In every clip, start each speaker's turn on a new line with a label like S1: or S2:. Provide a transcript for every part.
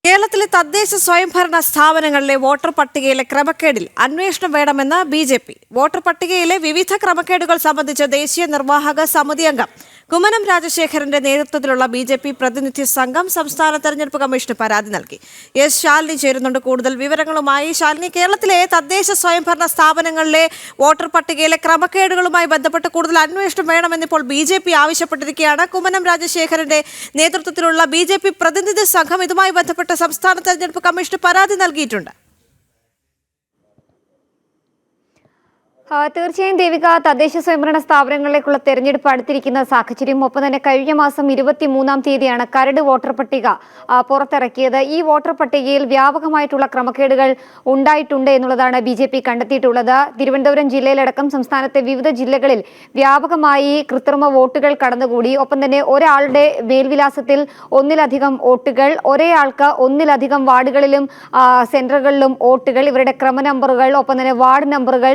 S1: കേരളത്തിലെ തദ്ദേശ സ്വയംഭരണ സ്ഥാപനങ്ങളിലെ വോട്ടർ പട്ടികയിലെ ക്രമക്കേടിൽ അന്വേഷണം വേണമെന്ന് ബി.ജെ.പി. വോട്ടർ പട്ടികയിലെ വിവിധ ക്രമക്കേടുകൾ സംബന്ധിച്ച് ദേശീയ നിർവാഹക സമിതി അംഗം കുമ്മനം രാജശേഖരന്റെ നേതൃത്വത്തിലുള്ള ബി.ജെ.പി. പ്രതിനിധി സംഘം സംസ്ഥാന തെരഞ്ഞെടുപ്പ് കമ്മീഷന് പരാതി നൽകി. എസ് ശാലിനി ചേരുന്നുണ്ട് കൂടുതൽ വിവരങ്ങളുമായി. ശാലിനി, കേരളത്തിലെ തദ്ദേശ സ്വയംഭരണ സ്ഥാപനങ്ങളിലെ വോട്ടർ പട്ടികയിലെ ക്രമക്കേടുകളുമായി ബന്ധപ്പെട്ട് കൂടുതൽ അന്വേഷണം വേണമെന്നിപ്പോൾ ബി.ജെ.പി. ആവശ്യപ്പെട്ടിരിക്കുകയാണ്. കുമ്മനം രാജശേഖരന്റെ നേതൃത്വത്തിലുള്ള ബി.ജെ.പി. പ്രതിനിധി സംഘം ഇതുമായി ബന്ധപ്പെട്ട് സംസ്ഥാന തെരഞ്ഞെടുപ്പ് കമ്മീഷന് പരാതി നൽകിയിട്ടുണ്ട്.
S2: തീർച്ചയായും ദേവിക, തദ്ദേശ സ്വയംഭരണ സ്ഥാപനങ്ങളിലേക്കുള്ള തെരഞ്ഞെടുപ്പ് അടുത്തിരിക്കുന്ന സാഹചര്യം, ഒപ്പം തന്നെ കഴിഞ്ഞ മാസം 23-ാം തീയതിയാണ് കരട് വോട്ടർ പട്ടിക പുറത്തിറക്കിയത്. ഈ വോട്ടർ പട്ടികയിൽ വ്യാപകമായിട്ടുള്ള ക്രമക്കേടുകൾ ഉണ്ടായിട്ടുണ്ട് എന്നുള്ളതാണ് ബി.ജെ.പി. കണ്ടെത്തിയിട്ടുള്ളത്. തിരുവനന്തപുരം ജില്ലയിലടക്കം സംസ്ഥാനത്തെ വിവിധ ജില്ലകളിൽ വ്യാപകമായി കൃത്രിമ വോട്ടുകൾ കടന്നുകൂടി. ഒപ്പം തന്നെ ഒരാളുടെ മേൽവിലാസത്തിൽ ഒന്നിലധികം വോട്ടുകൾ, ഒരേ ആൾക്ക് ഒന്നിലധികം വാർഡുകളിലും സെന്ററുകളിലും വോട്ടുകൾ, ഇവരുടെ ക്രമ നമ്പറുകൾ, ഒപ്പം തന്നെ വാർഡ് നമ്പറുകൾ,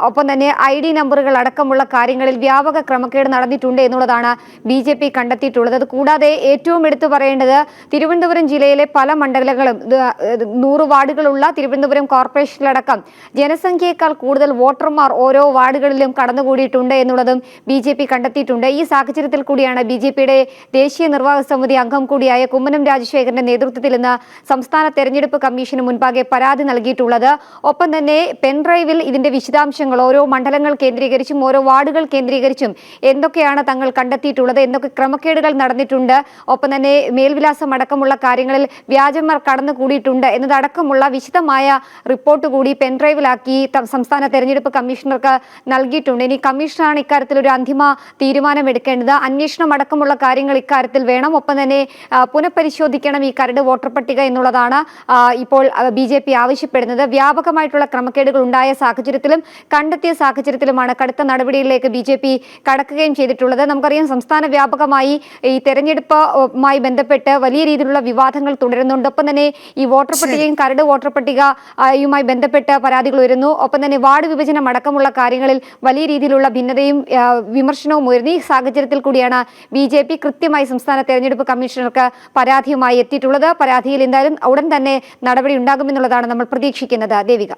S2: ഒപ്പം തന്നെ ID നമ്പറുകൾ അടക്കമുള്ള കാര്യങ്ങളിൽ വ്യാപക ക്രമക്കേട് നടന്നിട്ടുണ്ട് എന്നുള്ളതാണ് ബി.ജെ.പി. കണ്ടെത്തിയിട്ടുള്ളത്. കൂടാതെ ഏറ്റവും എടുത്തു പറയേണ്ടത്, തിരുവനന്തപുരം ജില്ലയിലെ പല മണ്ഡലങ്ങളും 100 വാർഡുകളുള്ള തിരുവനന്തപുരം കോർപ്പറേഷനിലടക്കം ജനസംഖ്യയേക്കാൾ കൂടുതൽ വോട്ടർമാർ ഓരോ വാർഡുകളിലും കടന്നുകൂടിയിട്ടുണ്ട് എന്നുള്ളതും ബി.ജെ.പി. കണ്ടെത്തിയിട്ടുണ്ട്. ഈ സാഹചര്യത്തിൽ കൂടിയാണ് ബി.ജെ.പിയുടെ ദേശീയ നിർവാഹക സമിതി അംഗം കൂടിയായ കുമ്മനം രാജശേഖരന്റെ നേതൃത്വത്തിൽ ഇന്ന് സംസ്ഥാന തെരഞ്ഞെടുപ്പ് കമ്മീഷന് മുൻപാകെ പരാതി നൽകിയിട്ടുള്ളത്. ഒപ്പം തന്നെ പെൻഡ്രൈവിൽ ഇതിന്റെ വിശദാംശങ്ങൾ ഓരോ മണ്ഡലങ്ങൾ കേന്ദ്രീകരിച്ചും ഓരോ വാർഡുകൾ കേന്ദ്രീകരിച്ചും എന്തൊക്കെയാണ് തങ്ങൾ കണ്ടെത്തിയിട്ടുള്ളത്, എന്തൊക്കെ ക്രമക്കേടുകൾ നടന്നിട്ടുണ്ട്, ഒപ്പം തന്നെ മേൽവിലാസം അടക്കമുള്ള കാര്യങ്ങളിൽ വ്യാജന്മാർ കടന്നുകൂടിയിട്ടുണ്ട് എന്നതടക്കമുള്ള വിശദമായ റിപ്പോർട്ട് കൂടി പെൻഡ്രൈവിലാക്കി സംസ്ഥാന തെരഞ്ഞെടുപ്പ് കമ്മീഷണർക്ക് നൽകിയിട്ടുണ്ട്. ഇനി കമ്മീഷനാണ് ഇക്കാര്യത്തിൽ ഒരു അന്തിമ തീരുമാനമെടുക്കേണ്ടത്. അന്വേഷണം അടക്കമുള്ള കാര്യങ്ങൾ ഇക്കാര്യത്തിൽ വേണം. ഒപ്പം തന്നെ പുനഃപരിശോധിക്കണം ഈ കരട് വോട്ടർ പട്ടിക എന്നുള്ളതാണ് ഇപ്പോൾ ബി.ജെ.പി. ആവശ്യപ്പെടുന്നത്. വ്യാപകമായിട്ടുള്ള ക്രമക്കേടുകൾ ഉണ്ടായ സാഹചര്യത്തിലും കണ്ടെത്തിയ സാഹചര്യത്തിലുമാണ് കടുത്ത നടപടികളിലേക്ക് ബി.ജെ.പി. കടക്കുകയും ചെയ്തിട്ടുള്ളത്. നമുക്കറിയാം, സംസ്ഥാന വ്യാപകമായി ഈ തെരഞ്ഞെടുപ്പുമായി ബന്ധപ്പെട്ട് വലിയ രീതിയിലുള്ള വിവാദങ്ങൾ തുടരുന്നുണ്ട്. ഒപ്പം തന്നെ ഈ വോട്ടർ പട്ടികയും കരട് വോട്ടർ പട്ടികയുമായി ബന്ധപ്പെട്ട് പരാതികൾ ഉയരുന്നു. ഒപ്പം തന്നെ വാർഡ് വിഭജനം അടക്കമുള്ള കാര്യങ്ങളിൽ വലിയ രീതിയിലുള്ള ഭിന്നതയും വിമർശനവും ഉയർന്നു. ഈ സാഹചര്യത്തിൽ കൂടിയാണ് ബി.ജെ.പി. കൃത്യമായി സംസ്ഥാന തെരഞ്ഞെടുപ്പ് കമ്മീഷണർക്ക് പരാതിയുമായി എത്തിയിട്ടുള്ളത്. പരാതിയിൽ എന്തായാലും ഉടൻ തന്നെ നടപടി ഉണ്ടാകുമെന്നുള്ളതാണ് നമ്മൾ പ്രതീക്ഷിക്കുന്നത്. ദേവിക.